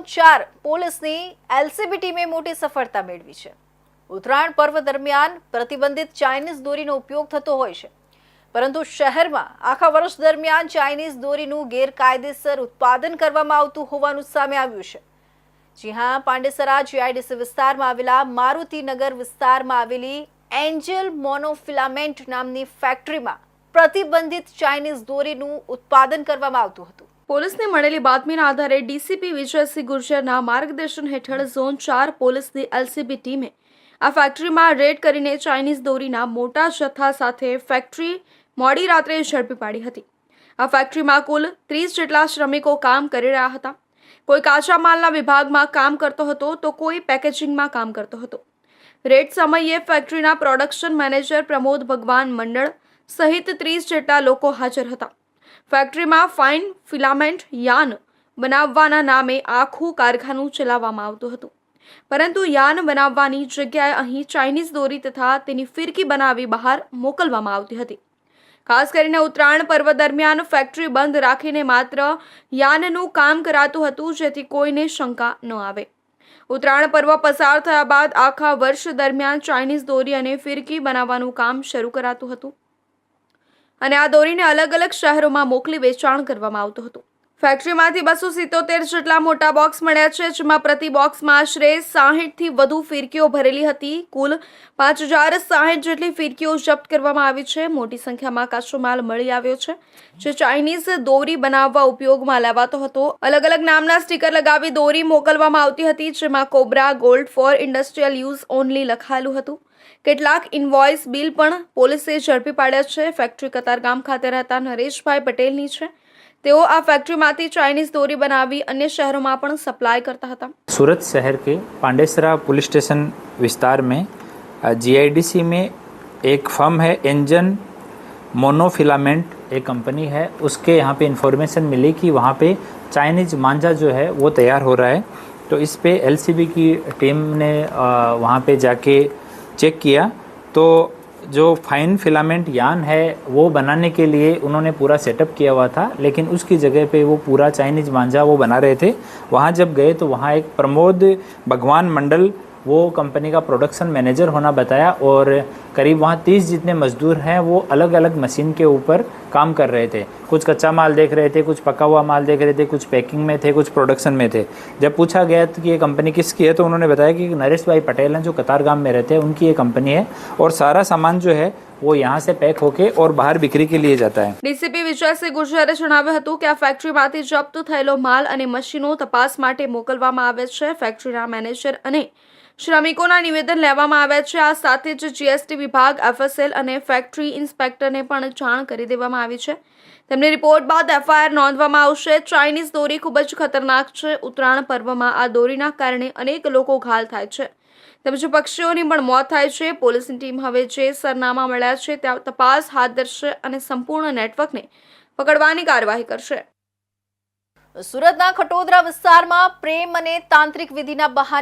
4 પોલીસની એલસીબી ટીમે મોટી સફળતા મેળવી છે। ઉત્તરાયણ પર્વ દરમિયાન પ્રતિબંધિત ચાઇનીઝ દોરીનો ઉપયોગ થતો હોય છે, પરંતુ શહેરમાં આખા વર્ષ દરમિયાન ચાઇનીઝ દોરીનું ગેરકાયદેસર ઉત્પાદન કરવામાં આવતું હોવાનું સામે આવ્યું છે। જી હા, પાંડેસરા જીઆઈડીસી વિસ્તારમાં આવેલા મારુતિનગર વિસ્તારમાં આવેલી એન્જલ મોનોફિલામેન્ટ નામની ફેક્ટરીમાં પ્રતિબંધિત ચાઇનીઝ દોરીનું ઉત્પાદન કરવામાં આવતું હતું। પોલીસને મળેલી બાતમીના આધારે ડીસીપી વિજયસિંહ ગુર્જરના માર્ગદર્શન હેઠળ ઝોન 4 પોલીસની એલસીબી ટીમે આ ફેક્ટરીમાં રેડ કરીને ચાઇનીઝ દોરીના મોટા જથ્થા સાથે ફેક્ટરી મોડી રાત્રે ઝડપી પાડી હતી। આ ફેક્ટરીમાં કુલ 30 જેટલા શ્રમિકો કામ કરી રહ્યા હતા। કોઈ કાચા માલના વિભાગમાં કામ કરતો હતો તો કોઈ પેકેજિંગમાં કામ કરતો હતો। રેડ સમયે ફેક્ટરીના પ્રોડક્શન મેનેજર પ્રમોદ ભગવાન મંડળ સહિત 30 જેટલા લોકો હાજર હતા। ફેક્ટરીમાં ફાઇન ફિલામેન્ટ યાન બનાવવાના નામે આખું કારખાનું ચલાવવામાં આવતું હતું, પરંતુ યાન બનાવવાની જગ્યાએ અહીં ચાઇનીઝ દોરી તથા તેની ફિરકી બનાવી બહાર મોકલવામાં આવતી હતી। ખાસ કરીને ઉત્તરાયણ પર્વ દરમિયાન ફેક્ટરી બંધ રાખીને માત્ર યાનનું કામ કરાતું હતું, જેથી કોઈને શંકા ન આવે। ઉત્તરાયણ પર્વ પસાર થયા બાદ આખા વર્ષ દરમિયાન ચાઇનીઝ દોરી અને ફિરકી બનાવવાનું કામ શરૂ કરાતું હતું અને આ દોરીને અલગ અલગ શહેરોમાં મોકલી વેચાણ કરવામાં આવતું હતું। ફેક્ટરીમાંથી 277 જેટલા મોટા બોક્સ મળ્યા છે, જેમાં પ્રતિ બોક્સમાં આશરે 60થી વધુ ફિરકીઓ ભરેલી હતી। કુલ 5060 જેટલી ફિરકીઓ જપ્ત કરવામાં આવી છે। મોટી સંખ્યામાં કાચો માલ મળી આવ્યો છે, જે ચાઇનીઝ દોરી બનાવવા ઉપયોગમાં લેવાતો હતો। અલગ અલગ નામના સ્ટીકર લગાવી દોરી મોકલવામાં આવતી હતી, જેમાં cobra gold four industrial use only લખાયેલું હતું। કેટલાક ઇનવોઇસ બિલ પણ પોલીસે ઝડપી પાડ્યા છે। ફેક્ટરી કતારગામ ખાતે રહેતા નરેશભાઈ પટેલની છે। તેઓ આ ફેક્ટરીમાંથી ચાઇનીઝ દોરી બનાવી અન્ય શહેરોમાં પણ સપ્લાય करता હતા। सूरत शहर के पांडेसरा पुलिस स्टेशन विस्तार में जीआईडीसी में एक फर्म है एंजन मोनोफिलामेंट, एक कंपनी है, उसके यहाँ पे इन्फॉर्मेशन मिली कि वहाँ पे चाइनीज़ मांझा जो है वो तैयार हो रहा है। तो इस पे एलसीबी की टीम ने वहाँ पे जाके चेक किया तो जो फाइन फिलामेंट यान है वो बनाने के लिए उन्होंने पूरा सेटअप किया हुआ था, लेकिन उसकी जगह पे वो पूरा चाइनीज़ मांझा वो बना रहे थे। वहाँ जब गए तो वहाँ एक प्रमोद भगवान मंडल वो कंपनी का प्रोडक्शन मैनेजर होना बताया और करीब वहाँ 30 जितने मजदूर हैं वो अलग अलग मशीन के ऊपर काम कर रहे थे। कुछ कच्चा माल देख रहे थे, कुछ पका हुआ माल देख रहे थे, कुछ पैकिंग में थे, कुछ प्रोडक्शन में थे। जब पूछा गया कि ये कंपनी किसकी है तो उन्होंने बताया कि नरेश भाई पटेल हैं जो कतारगाम में रहते हैं, उनकी ये कंपनी है और सारा सामान जो है वो यहाँ से पैक होके और बाहर बिक्री के लिए जाता है। ડીસીપી વિજયસિંહ ગુર્જરે જણાવ્યું હતું કે આ ફેક્ટરીમાંથી જપ્ત થયેલો માલ અને મશીનો તપાસ માટે મોકલવામાં આવે છે। ફેક્ટરીના મેનેજર અને શ્રમિકોના નિવેદન લેવામાં આવ્યા છે। આ સાથે જ જીએસટી વિભાગ, એફએસએલ અને ફેક્ટરી ઇન્સ્પેક્ટરને પણ જાણ કરી દેવામાં આવી છે। તેમની રિપોર્ટ બાદ એફઆઈઆર નોંધવામાં આવશે। ચાઇનીઝ દોરી ખૂબ જ ખતરનાક છે। ઉત્તરાયણ પર્વમાં આ દોરીના કારણે અનેક લોકો ઘાયલ થાય છે, તેમજ પક્ષીઓની પણ મોત થાય છે। પોલીસની ટીમ હવે જે સરનામા મળ્યા છે ત્યાં તપાસ હાથ ધરશે અને સંપૂર્ણ નેટવર્કને પકડવાની કાર્યવાહી કરશે। સુરતના ખટોદરા વિસ્તારમાં પ્રેમ અને તાંત્રિક વિધિના બહાને